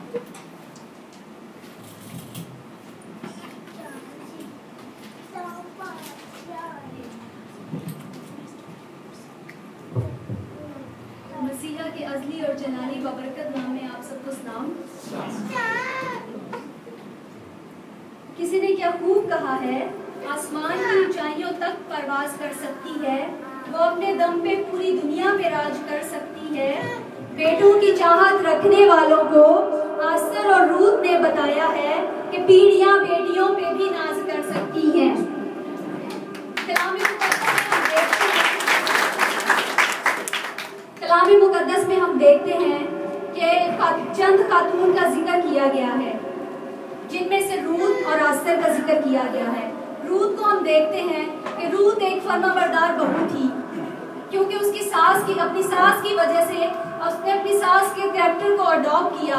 मसीहा के अज़ली और जलाली बबरकत नाम में आप सबको सलाम। किसी ने क्या खूब कहा है, आसमान की ऊंचाइयों तक परवाज कर सकती है, वो अपने दम पे पूरी दुनिया पे राज कर सकती है। बेटों की चाहत रखने वालों को आस्तर और रूत ने बताया है कि पीढ़ियां बेटियों पे भी नाज कर सकती हैं। कलाम मुकद्दस में हम देखते हैं कि चंद खातून का जिक्र किया गया है, जिनमें से रूत और आस्तर का जिक्र किया गया है। रूत को हम देखते हैं कि रूत एक फर्माबरदार बहू थी, क्योंकि उसकी अपनी सास की वजह से उसने अपनी सास के कैरेक्टर को अडॉप्ट किया।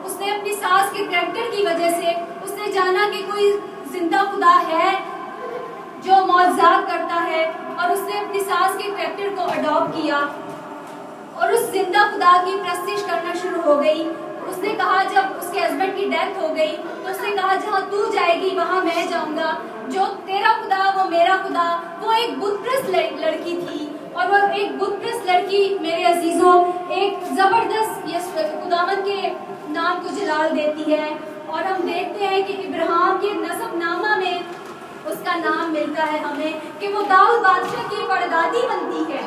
उसने अपनी सास के कैरेक्टर की वजह से उसने जाना कि कोई जिंदा खुदा है जो मौजज़ात करता है, और उसने अपनी सास के कैरेक्टर को अडॉप्ट किया और उस जिंदा खुदा की प्रस्तिश करना शुरू हो गई। उसने कहा, जब उसके हस्बैंड की डेथ हो गई तो उसने कहा, जहाँ तू जाएगी वहाँ मैं जाऊंगा, जो तेरा खुदा वो मेरा खुदा। वो एक बुतप्रस्त लड़की थी, और वो एक बुतप्रस्त लड़की मेरे अजीजों एक जबरदस्त खुदावन के नाम को जलाल देती है। और हम देखते हैं कि इब्राहिम के नसबनामा में उसका नाम मिलता है हमें कि वो दाऊद बादशाह की परदादी बनती है।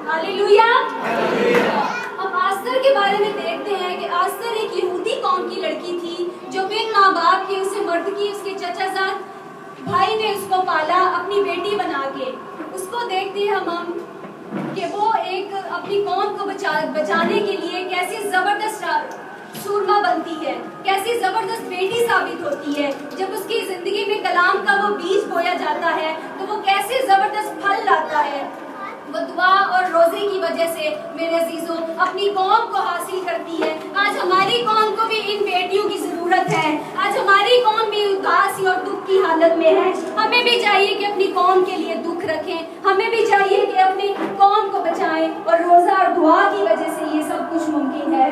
हालेलुया। अब आस्तर के बारे में देखते हैं कि आस्तर एक यहूदी कौम की लड़की थी, जो बिन माँ बाप के उसे मर्द की उसके चचाजाद भाई ने उसको पाला अपनी बेटी बना के। उसको देखते हैं हम कि वो एक अपनी कौम को बचाने के लिए कैसी जबरदस्त सूरमा बनती है, कैसी जबरदस्त बेटी साबित होती है। जब उसकी जिंदगी में कलाम का वो बीज बोया जाता है तो वो कैसे जबरदस्त फल लाता है। वो दुआ और रोजे की वजह से मेरे अजीजों अपनी कौम को हासिल करती है। आज हमारी कौम को भी इन बेटियों की जरूरत है। आज हमारी कौम भी उदासी और दुख की हालत में है। हमें भी चाहिए कि अपनी कौम के लिए दुख रखें, हमें भी चाहिए कि अपनी कौम को बचाएं, और रोजा और दुआ की वजह से ये सब कुछ मुमकिन है।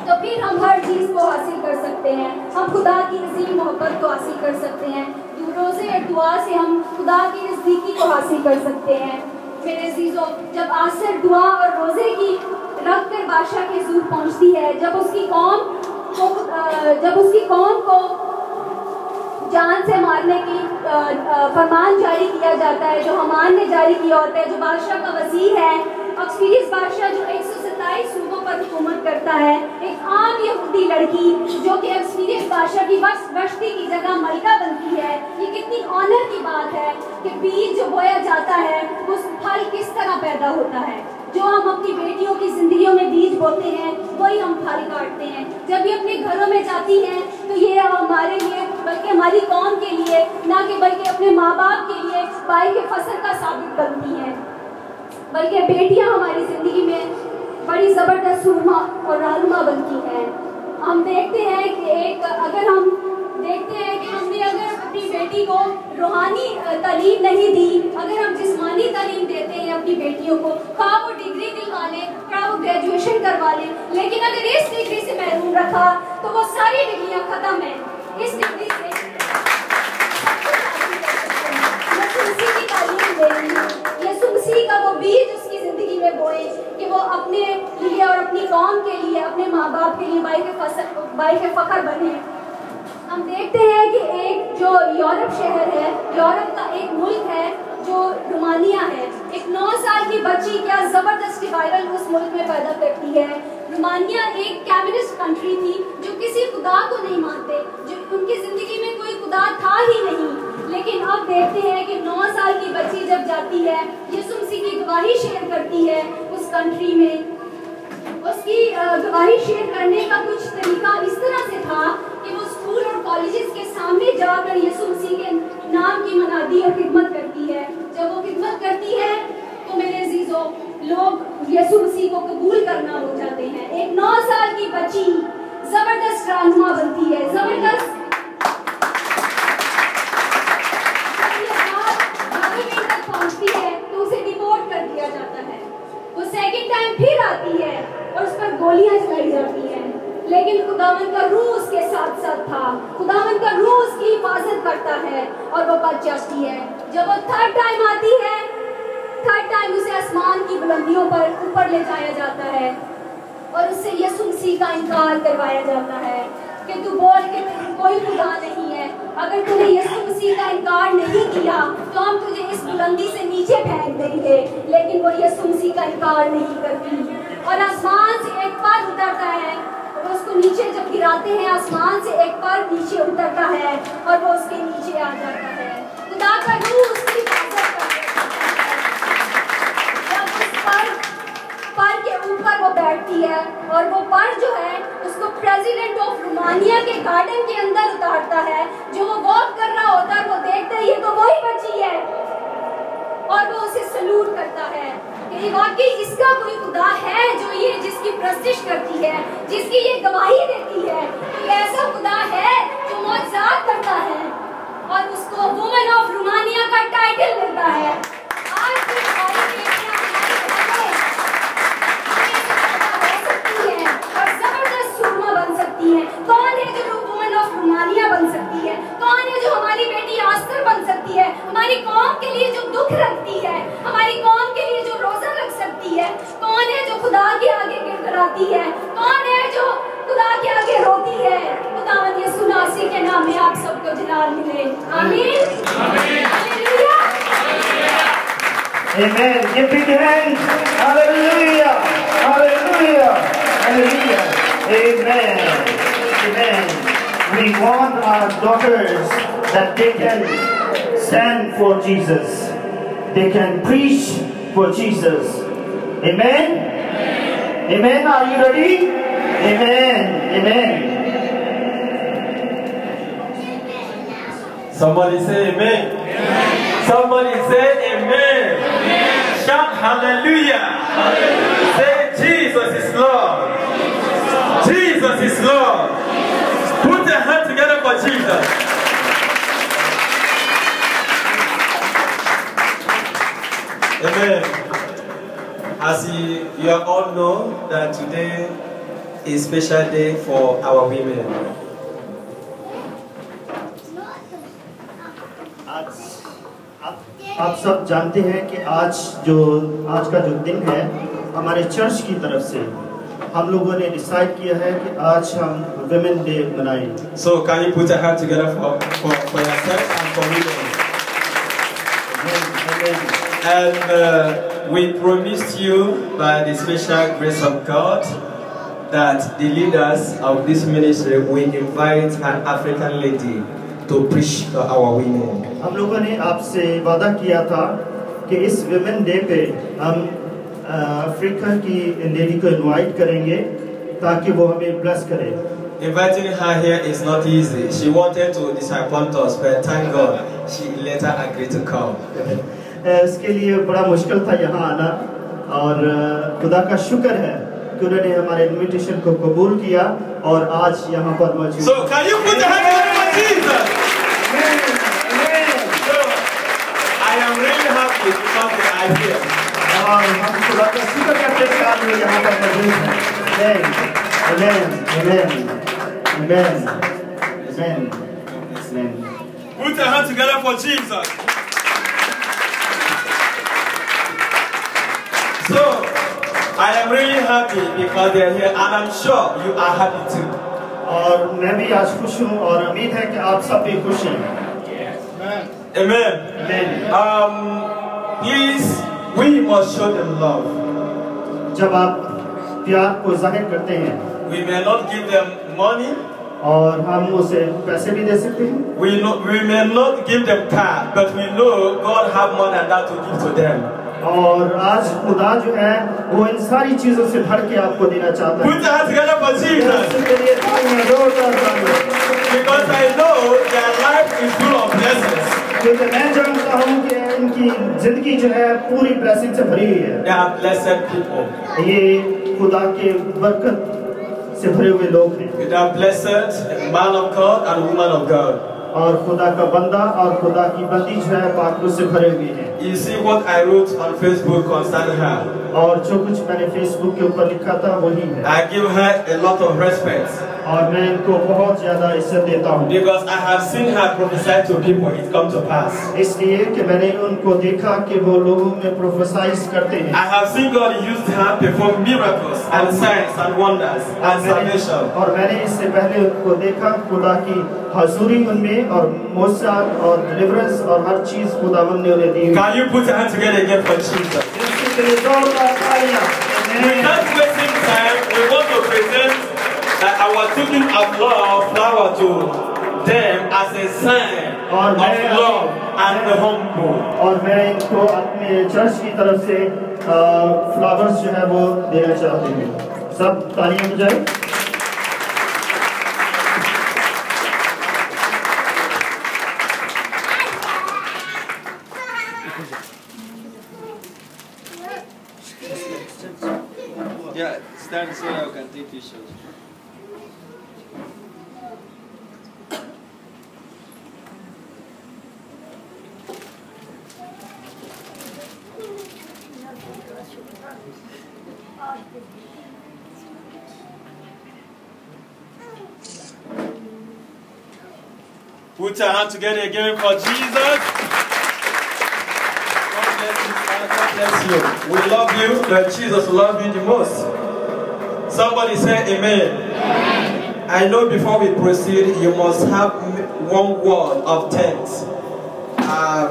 तो फिर हम हर चीज को हासिल कर सकते हैं, हम खुदा की अजीम मोहब्बत को हासिल कर सकते हैं। रोजे और दुआ से हम खुदा की नजदीकी को हासिल कर सकते हैं। मेरे अजीजों, जब आसर दुआ और रोजे की रख कर बादशाह के हज़ूर पहुंचती है, जब उसकी कौम को जान से मारने की फरमान जारी किया जाता है, जो हमान ने जारी किया होता है, जो बादशाह का वज़ीर है, अक्सफीरिस बादशाह जो 127 सूबों पर हुकूमत करता है, एक आम यहूदी लड़की जो कि अक्सफीरिस बादशाह की बस्ती की जगह मलिका बनती है। ये कितनी ऑनर की बात है कि बीज जो बोया जाता है उस फल किस तरह पैदा होता है। जो हम अपनी बेटियों की जिंदगियों में बीज बोते हैं वही हम फल काटते हैं। जब ये अपने घरों में जाती हैं तो ये हमारे लिए, बल्कि हमारी कौम के लिए ना कि बल्कि अपने माँ बाप के लिए बाई के फसल का साबित बनती हैं। बल्कि बेटियां हमारी जिंदगी में बड़ी जबरदस्त सुरमा और रहनुमा बनती हैं। हम देखते हैं कि हमने अगर अपनी बेटी को रूहानी तालीम नहीं दी, अगर हम जिस्मानी तालीम देते हैं अपनी बेटियों को, खा वो डिग्री दिलवा लें, खा वो ग्रेजुएशन करवा लें, लेकिन अगर इस डिग्री से महरूम रखा तो वो सारी डिग्रियां खत्म है। इस डिग्री से की तालीम देंगे, यीशु मसीह का वो बीज उसकी जिंदगी में बोए कि वो अपने लिए और अपनी कौम के लिए, अपने माँ बाप के लिए बाई के फखर बने। हम देखते हैं कि एक जो यूरोप शहर है, यूरोप का एक मुल्क है जो रोमानिया है, एक 9 साल की बच्ची क्या जबरदस्त रिवाइवल उस मुल्क में पैदा करती है। रोमानिया एक कम्युनिस्ट कंट्री थी जो किसी खुदा को नहीं मानते, जो उनकी जिंदगी में कोई खुदा था ही नहीं। लेकिन अब देखते हैं कि 9 साल की बच्ची जब जाती है, यीशु मसीह की गवाही शेयर करती है उस कंट्री में। उसकी गवाही शेयर करने का कुछ तरीका इस तरह से था कि वो स्कूल और कॉलेजेस के सामने जाकर यीशु मसीह के नाम की मनादी और खिदमत करती है। जब वो खिदमत करती है तो मेरे अजीजों, लोग यीशु मसीह को कबूल करना हो जाते हैं। एक 9 साल की बच्ची जबरदस्त रहनुमा बनती है, जबरदस्त पहुंचती है तो उसे डिपोर्ट कर दिया जाता है। वो सेकंड टाइम फिर आती है और उस पर गोलियां चलाई जाती हैं। लेकिन खुदावन का रूह उसके साथ साथ था, खुदावन का रूह उसकी हिफाजत करता है और वो बच जाती है। जब वो थर्ड टाइम आती है, थर्ड टाइम उसे आसमान की बुलंदियों पर ऊपर ले जाया जाता है और उससे यीशु मसीह का इनकार करवाया जाता है कि तू बोल के कोई खुदा नहीं है। अगर तूने यीशु मसीह का इनकार नहीं किया तो हम तुझे इस बुलंदी से नीचे फेंक देंगे, लेकिन वो यीशु मसीह का इनकार नहीं करती और आसमान से एक पर उतरता है और उसको नीचे जब गिराते हैं, आसमान से एक पर नीचे उतरता है और वो उसके नीचे आ जाता है। खुदा का रूह उसकी हिफाजत करता है। जब उस पर के ऊपर वो बैठती है और वो पर जो है उसको प्रेसिडेंट ऑफ रोमानिया के गार्डन के अंदर उतारता है। जो वो वॉक कर रहा होता है वो देखता है ये तो वही बच्ची है और वो उसे सलूट करता है कि वाकई इसका कोई खुदा है जो ये जिसकी प्रस्तिश करती है, जिसकी ये गवाही देती है कि ऐसा खुदा है जो मौजज़ात करता है और उसको वुमेन ऑफ रोमानिया का टाइटल मिलता है। आज की कौन है जो वुमेन ऑफ रोमानिया बन सकती है? कौन है जो हमारी बेटी आस्तर बन सकती है? हमारी कौम के लिए जो दुख रखती है, हमारी कौम के लिए जो रोजा रख सकती है? कौन है जो खुदा के आगे गिड़गिड़ाती है? कौन है जो खुदा के आगे रोती है? खुदावंद यीशु नासरी के नाम में आप सबको जलाल मिले। आमीन। Hallelujah. Amen. Give big hands. Hallelujah. Hallelujah. Hallelujah. Amen. Amen. We want our daughters that they can stand for Jesus. They can preach for Jesus. Amen. Amen. Are you ready? Amen. Amen. Somebody say amen. Amen. Somebody say amen. Amen. Shout hallelujah. Hallelujah. Say Jesus is Lord. Jesus is Lord. Put your hand together for Jesus. Amen. As you all know that today is a special day for our women. आप सब जानते हैं कि आज का जो दिन है हमारे चर्च की तरफ से हम लोगों ने डिसाइड किया है कि आज हम Women Day मनाएं। So can you put your hand together for yourself and for women? And we promised you by the special grace of God that the leaders of this ministry will invite an African lady to preach to our women. हम लोगों ने आपसे वादा किया था कि इस Women Day पे हम अफ्रीका की लेडी को इनवाइट करेंगे ताकि वो हमें ब्लेस करे। Inviting her here is not easy. She wanted to disappoint us, but thank God she later agreed to come. इसके लिए बड़ा मुश्किल था यहाँ आना और खुदा का शुक्र है कि उन्होंने हमारे इनविटेशन को कबूल किया और आज यहाँ पर मौजूद। So can you put your hand together for Jesus? So I am really happy because they are here. और हम खुदा का शुक्र करते हैं कि आज वो यहाँ पर मौजूद हैं। Amen. Amen. Amen. Amen. Amen. Put your hand together for Jesus. So I am really happy because they are here, and I'm sure you are happy too. और मैं भी आज खुश हूँ और उम्मीद है कि आप सब भी खुश हैं। Amen. Amen. Please, we must show them love. जब आप प्यार को जाहिर करते हैं, we may not give them money, और हम उसे पैसे भी दे सकते हैं। we may not give them car, but we know God have more than that to give to them. और आज खुदा जो है वो इन सारी चीजों से भर के आपको देना चाहता है। Put your hands together for Jesus. Because I know their life is full of blessings. क्योंकि मैं जानता हूँ कि इनकी जिंदगी जो है पूरी ब्लेसिंग से भरी हुई है। They are blessed people. ये खुदा के बरकत से भरे हुए लोग हैं। They are blessed man of God and woman of God. और खुदा का बंदा और खुदा की बंदी जो है पाकरूह से भरे हुए हैं। You see what I wrote on Facebook concerning her. और जो कुछ मैंने फेसबुक के ऊपर लिखा था वही है। I give her a lot of respect और मैं इनको बहुत ज्यादा इज्जत देता हूँ because I have seen her prophesy to people. It come to pass. इसलिए कि मैंने उनको देखा कि वो लोगों में प्रोफेसाइज करते हैं। I have seen God use her perform miracles and signs and wonders and salvation. और मैंने इससे पहले उनको देखा खुदा की हजूरी उनमें और मोसाद और डिलीवरेंस और हर चीज खुदावन ने उन्हें दी। Can you put your hands together again for Jesus? Without wasting time, we want to present our token of love flower to them as a sign of love and the humble. और मैं इनको अपने church की तरफ से flowers जो है वो देना चाहती हूँ। सब तालियां बजाएं। Yeah, stand so I can take pictures. Put your hands together again for Jesus. God bless you. We love you, but Jesus loves you the most. Somebody say amen. I know before we proceed, you must have one word of thanks.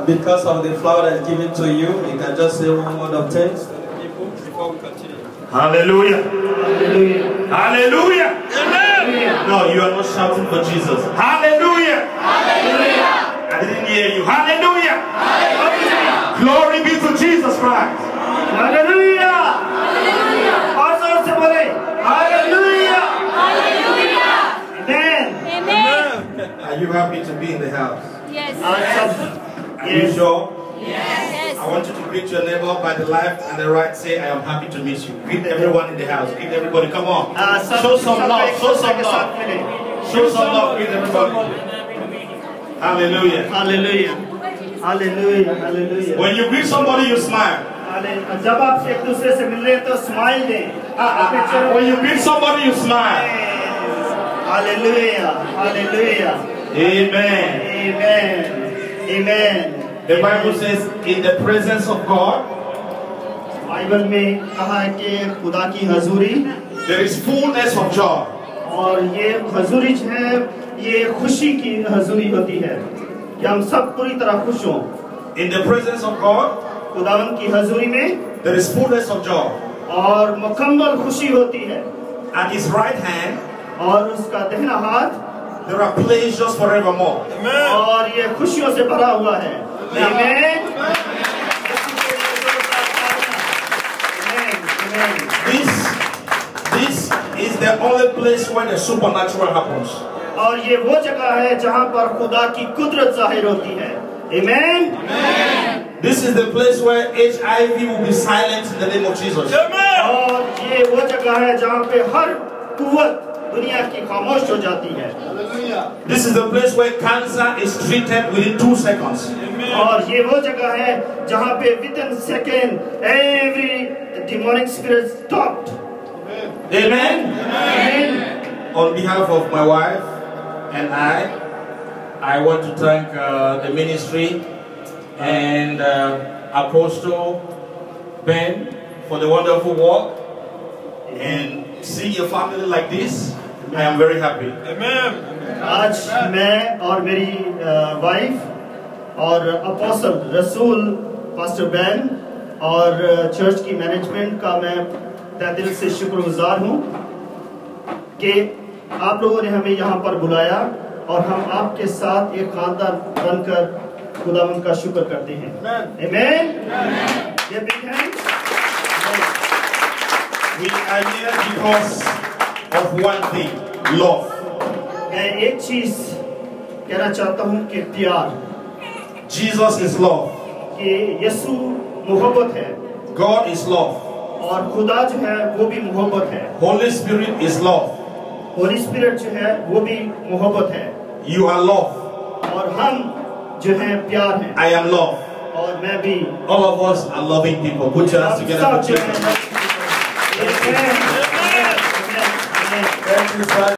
Because of the flower that is given to you, you can just say one word of thanks to the people before we continue. Hallelujah. Hallelujah. Hallelujah. Amen. No, you are not shouting for Jesus. Hallelujah. Hallelujah. I didn't hear you. Hallelujah. Hallelujah. Glory be to Jesus Christ. Hallelujah. Hallelujah. Also se bole. Hallelujah. Hallelujah. Amen. Amen. Are you happy to be in the house? Yes. Are you sure? Yes. I want you to greet your neighbor by the left and the right. Say, I am happy to meet you. Greet everyone in the house. Greet everybody. Come on. Show some love. Show some love. Show some love. Greet everybody. Hallelujah. Hallelujah. Hallelujah. Hallelujah. When you greet somebody, you smile. जब आप एक दूसरे से मिल रहे हैं तो smile दें। When you greet somebody, you smile. Hallelujah. Hallelujah. Amen. Amen. Amen. The Bible says, in the presence of God, Bible में कहा है कि खुदा की हजूरी there is fullness of joy. और ये हजूरी जो है ये खुशी की हजूरी होती है कि हम सब पूरी तरह खुश हों। In the presence of God, खुदावन की हजूरी में there is fullness of joy. और मुकम्मल खुशी होती है At his right hand, और उसका दाहिना हाथ there are pleasures forevermore. और ये खुशियों से भरा हुआ है। Amen. This is the only place where the supernatural happens. और ये वो जगह है जहाँ पर खुदा की कुदरत जाहिर होती है। Amen. This is the place where HIV will be silent in the name of Jesus. और ये वो जगह है जहाँ पे हर कुव्वत दुनिया की खामोश हो जाती है। This is the place where cancer is treated within 2 seconds. और ये वो जगह है जहाँ पे within second every demonic spirit stopped. Amen. Amen. On behalf of my wife and I want to thank the ministry and Apostle Ben for the wonderful work. And seeing a family like this, I am very happy. Amen. आज मैं और मेरी wife और apostle रसूल pastor ban और church की management का मैं तहे दिल से शुक्रगुजार हूँ कि आप लोगों ने हमें यहाँ पर बुलाया और हम आपके साथ एक खानदान बनकर खुदावंद का शुक्र करते हैं। Amen. ये big hands. We are here because of one thing, love. मैं एक चीज कहना चाहता हूँ कि प्यार Jesus is love. कि यीशु मोहब्बत है God is love. और खुदा जो है वो भी मोहब्बत है। Holy Spirit is love. Holi spirit जो है वो भी मोहब्बत है You are love. और हम जो है प्यार हैं I am love. और मैं भी All of us are loving people. Put your hands together for Jesus. Thank you, Father.